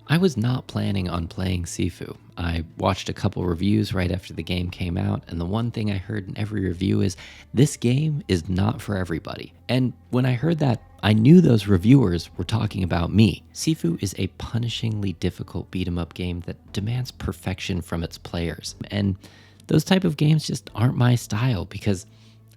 I was not planning on playing Sifu. I watched a couple reviews right after the game came out, and the one thing I heard in every review is this game is not for everybody. And when I heard that, I knew those reviewers were talking about me. Sifu is a punishingly difficult beat 'em up game that demands perfection from its players. And those type of games just aren't my style because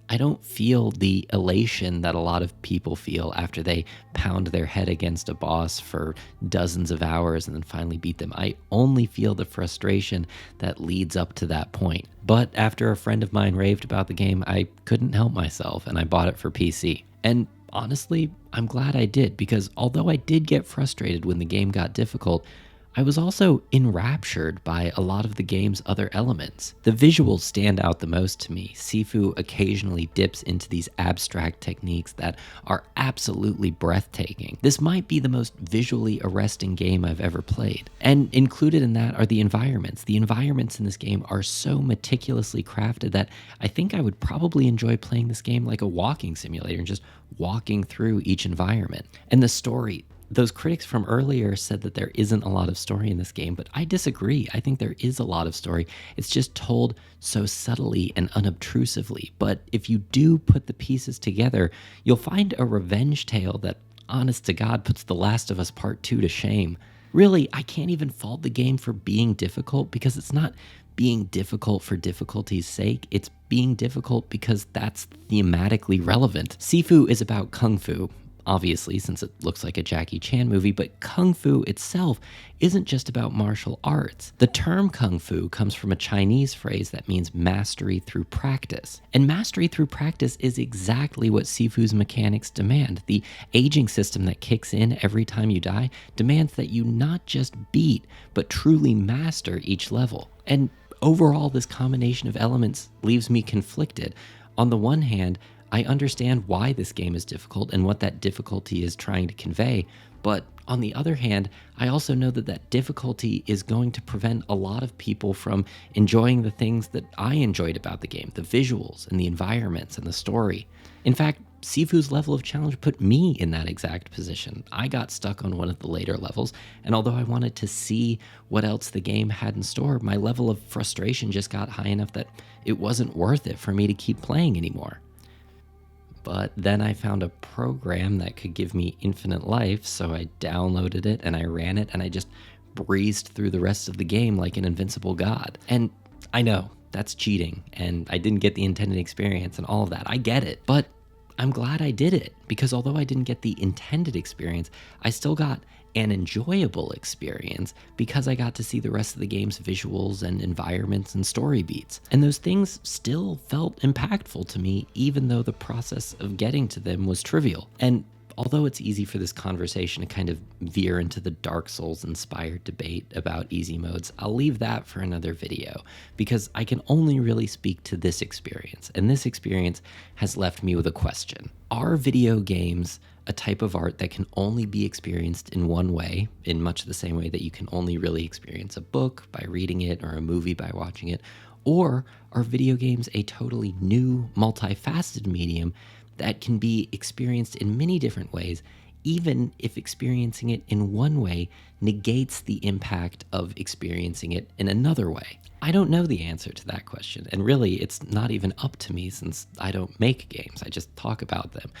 I don't feel the elation that a lot of people feel after they pound their head against a boss for dozens of hours and then finally beat them. I only feel the frustration that leads up to that point. But after a friend of mine raved about the game, I couldn't help myself and I bought it for PC. And honestly, I'm glad I did because although I did get frustrated when the game got difficult, I was also enraptured by a lot of the game's other elements. The visuals stand out the most to me. Sifu occasionally dips into these abstract techniques that are absolutely breathtaking. This might be the most visually arresting game I've ever played. And included in that are the environments. The environments in this game are so meticulously crafted that I think I would probably enjoy playing this game like a walking simulator and just walking through each environment. And the story, those critics from earlier said that there isn't a lot of story in this game, but I disagree. I think there is a lot of story. It's just told so subtly and unobtrusively. But if you do put the pieces together, you'll find a revenge tale that, honest to God, puts The Last of Us Part 2 to shame. Really, I can't even fault the game for being difficult because it's not being difficult for difficulty's sake. It's being difficult because that's thematically relevant. Sifu is about kung fu, obviously, since it looks like a Jackie Chan movie, but Kung Fu itself isn't just about martial arts. The term Kung Fu comes from a Chinese phrase that means mastery through practice. And mastery through practice is exactly what Sifu's mechanics demand. The aging system that kicks in every time you die demands that you not just beat, but truly master each level. And overall, this combination of elements leaves me conflicted. On the one hand, I understand why this game is difficult and what that difficulty is trying to convey, but on the other hand, I also know that that difficulty is going to prevent a lot of people from enjoying the things that I enjoyed about the game, the visuals and the environments and the story. In fact, Sifu's level of challenge put me in that exact position. I got stuck on one of the later levels, and although I wanted to see what else the game had in store, my level of frustration just got high enough that it wasn't worth it for me to keep playing anymore. But then I found a program that could give me infinite life, so I downloaded it and I ran it and I just breezed through the rest of the game like an invincible god. And I know that's cheating and I didn't get the intended experience and all of that. I get it, but I'm glad I did it because although I didn't get the intended experience, I still got an enjoyable experience because I got to see the rest of the game's visuals and environments and story beats. And those things still felt impactful to me, even though the process of getting to them was trivial. And although it's easy for this conversation to kind of veer into the Dark Souls-inspired debate about easy modes, I'll leave that for another video because I can only really speak to this experience. And this experience has left me with a question. Are video games a type of art that can only be experienced in one way, in much the same way that you can only really experience a book by reading it or a movie by watching it? Or are video games a totally new, multifaceted medium that can be experienced in many different ways, even if experiencing it in one way negates the impact of experiencing it in another way? I don't know the answer to that question, and really it's not even up to me since I don't make games, I just talk about them.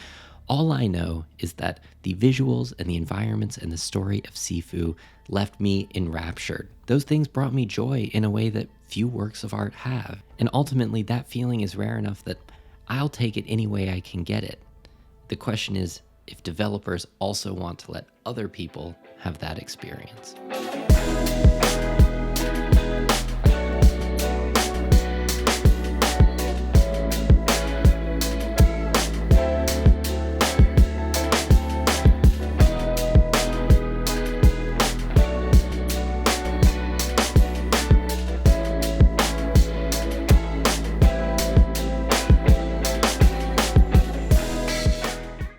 All I know is that the visuals and the environments and the story of Sifu left me enraptured. Those things brought me joy in a way that few works of art have. And ultimately, that feeling is rare enough that I'll take it any way I can get it. The question is if developers also want to let other people have that experience.